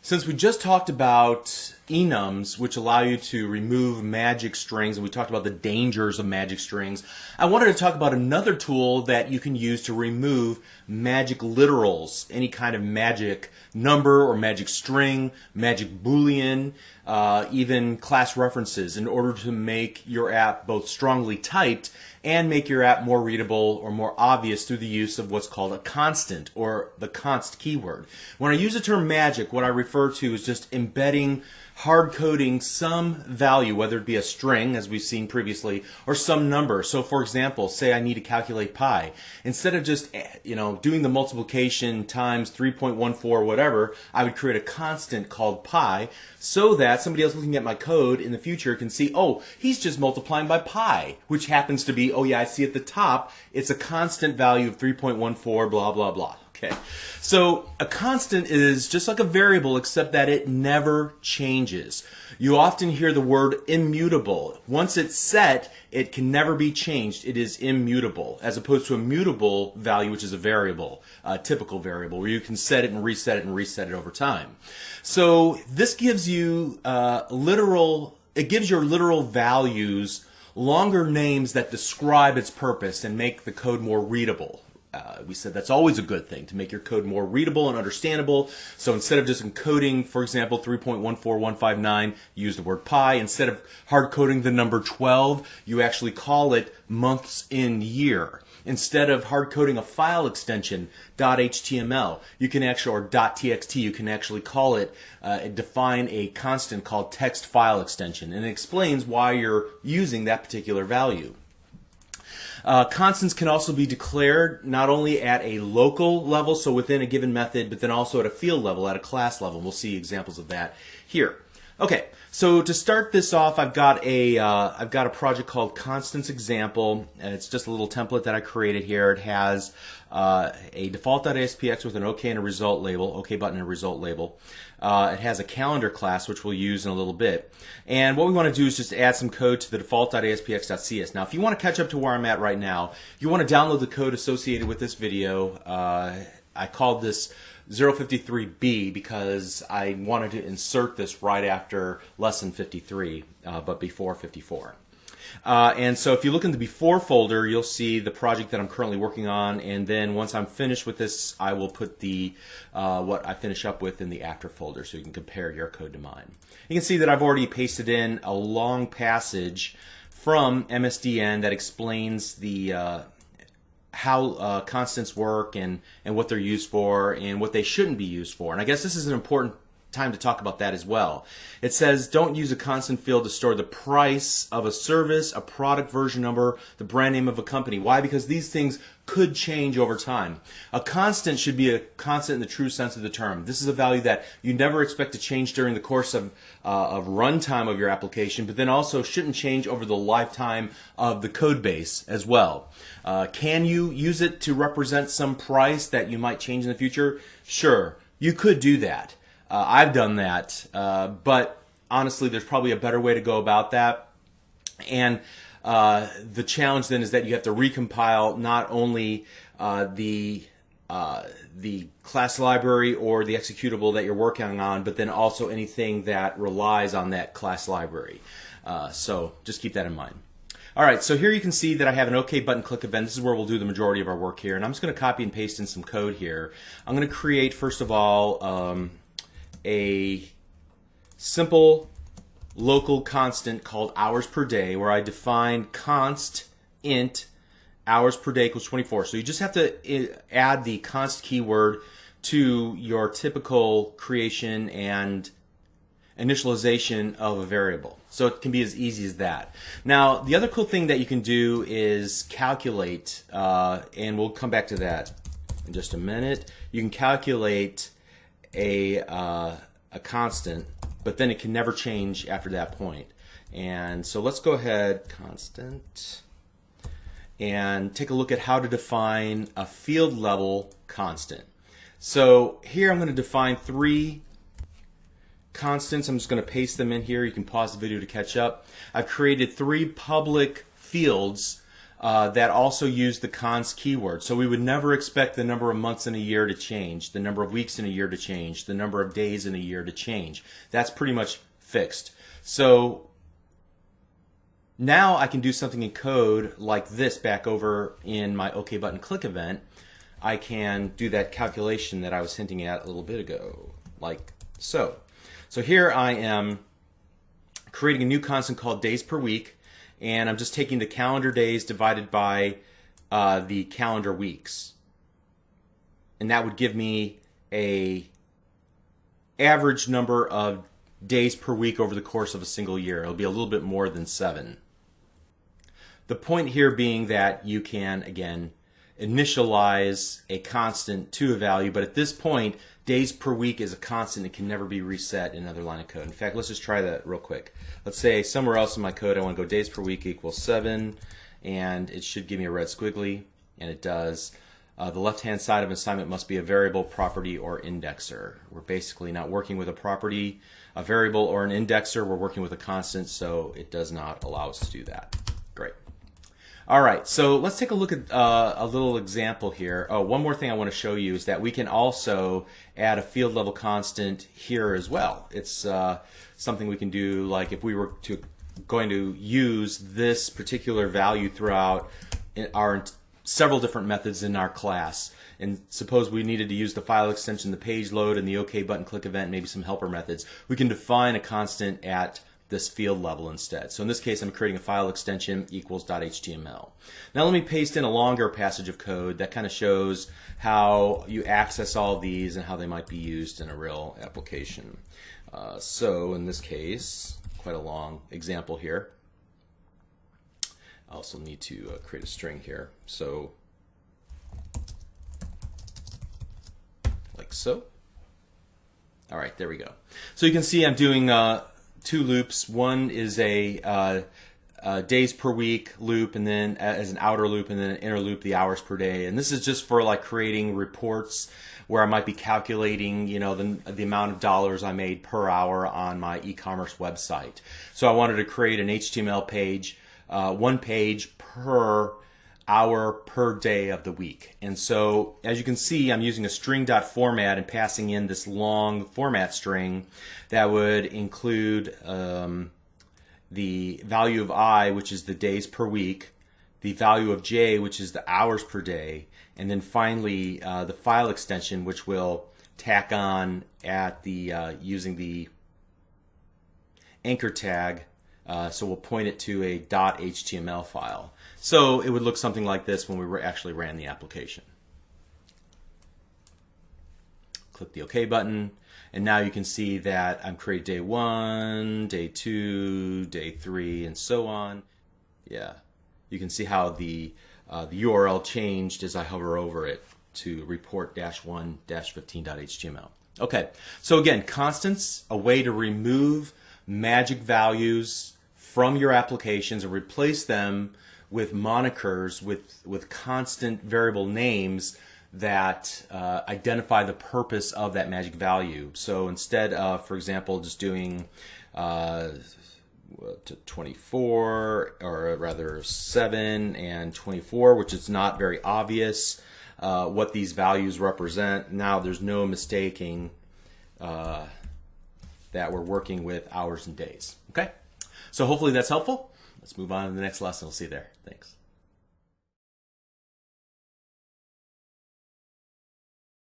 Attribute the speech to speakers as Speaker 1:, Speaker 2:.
Speaker 1: Since we just talked about enums, which allow you to remove magic strings, and we talked about the dangers of magic strings, I wanted to talk about another tool that you can use to remove magic literals, any kind of magic number or magic string, magic boolean, even class references, in order to make your app both strongly typed and make your app more readable or more obvious through the use of what's called a constant, or the const keyword. When I use the term magic, what I refer to is just embedding, hard coding some value, whether it be a string, as we've seen previously, or some number. So for example, say I need to calculate pi. Instead of just doing the multiplication times 3.14 or whatever, I would create a constant called pi, so that somebody else looking at my code in the future can see, oh, he's just multiplying by pi, which happens to be, oh yeah, I see at the top, it's a constant value of 3.14, blah, blah, blah. Okay, so a constant is just like a variable, except that it never changes. You often hear the word immutable. Once it's set, it can never be changed. It is immutable, as opposed to a mutable value, which is a variable, a typical variable, where you can set it and reset it and reset it over time. So this gives you it gives your literal values longer names that describe its purpose and make the code more readable. We said that's always a good thing, to make your code more readable and understandable. So instead of just encoding, for example, 3.14159, you use the word pi. Instead of hard coding the number 12, you actually call it months in year. Instead of hard coding a file extension, .html, you can actually, or .txt, you can actually call it, define a constant called text file extension, and it explains why you're using that particular value. Constants can also be declared not only at a local level, so within a given method, but then also at a field level, at a class level. We'll see examples of that here. Okay, so to start this off, I've got a project called Constants Example, and it's just a little template that I created here. It has a default.aspx with an OK and a result label, OK button and a result label. It has a calendar class, which we'll use in a little bit. And what we want to do is just add some code to the default.aspx.cs. Now, if you want to catch up to where I'm at right now, you want to download the code associated with this video. I called this 053B because I wanted to insert this right after lesson 53, but before 54. And so if you look in the before folder, you'll see the project that I'm currently working on, and then once I'm finished with this, I will put the what I finish up with in the after folder, so you can compare your code to mine. You can see that I've already pasted in a long passage from MSDN that explains the how constants work and what they're used for and what they shouldn't be used for. And I guess this is an important time to talk about that as well. It says don't use a constant field to store the price of a service, a product version number, the brand name of a company. Why? Because these things could change over time. A constant should be a constant in the true sense of the term. This is a value that you never expect to change during the course of runtime of your application, but then also shouldn't change over the lifetime of the code base as well. Can you use it to represent some price that you might change in the future? Sure, you could do that. I've done that, but honestly, there's probably a better way to go about that. And the challenge then is that you have to recompile not only the class library or the executable that you're working on, but then also anything that relies on that class library. So just keep that in mind. All right, so here you can see that I have an OK button click event. This is where we'll do the majority of our work here. And I'm just going to copy and paste in some code here. I'm going to create, first of all, a simple local constant called hours per day, where I define const int hours per day equals 24. So you just have to add the const keyword to your typical creation and initialization of a variable. So it can be as easy as that. Now, the other cool thing that you can do is calculate, and we'll come back to that in just a minute. You can calculate a constant, but then it can never change after that point. And so let's go ahead, constant, and take a look at how to define a field level constant. So here I'm going to define three constants. I'm just going to paste them in here. You can pause the video to catch up. I've created three public fields that also use the const keyword. So we would never expect the number of months in a year to change, the number of weeks in a year to change, the number of days in a year to change. That's pretty much fixed. So now I can do something in code like this back over in my OK button click event. I can do that calculation that I was hinting at a little bit ago, like so. So here I am creating a new constant called days per week, and I'm just taking the calendar days divided by the calendar weeks. And that would give me a average number of days per week over the course of a single year. It'll be a little bit more than 7. The point here being that you can, again, initialize a constant to a value, but at this point, days per week is a constant. It can never be reset in another line of code. In fact, let's just try that real quick. Let's say somewhere else in my code I want to go days per week equals 7, and it should give me a red squiggly, and it does. The left-hand side of an assignment must be a variable, property, or indexer. We're basically not working with a property, a variable, or an indexer. We're working with a constant, so it does not allow us to do that. Great. All right, so let's take a look at a little example here. Oh, one more thing I want to show you is that we can also add a field level constant here as well. It's something we can do, like if we were going to use this particular value throughout our several different methods in our class. And suppose we needed to use the file extension, the page load, and the OK button click event, maybe some helper methods. We can define a constant at this field level instead. So in this case, I'm creating a file extension equals.html. Now let me paste in a longer passage of code that kind of shows how you access all these and how they might be used in a real application. So in this case, quite a long example here. I also need to create a string here. So like so. All right, there we go. So you can see I'm doing 2 loops. One is a days per week loop, and then as an outer loop, and then an inner loop, the hours per day. And this is just for like creating reports where I might be calculating, you know, the amount of dollars I made per hour on my e-commerce website. So I wanted to create an HTML page, 1 page per hour per day of the week. And so as you can see, I'm using a string.format and passing in this long format string that would include the value of I, which is the days per week, the value of J, which is the hours per day, and then finally the file extension, which will tack on at the using the anchor tag. So we'll point it to a .html file. So it would look something like this when we actually ran the application. Click the OK button, and now you can see that I'm creating day 1, day 2, day 3, and so on. Yeah, you can see how the URL changed as I hover over it to report-1-15.html. Okay, so again, constants, a way to remove magic values from your applications and replace them with monikers, with constant variable names that identify the purpose of that magic value. So instead of, for example, just doing 24, or rather 7 and 24, which is not very obvious what these values represent, now there's no mistaking that we're working with hours and days. Okay? So hopefully that's helpful. Let's move on to the next lesson. We'll see you there. Thanks.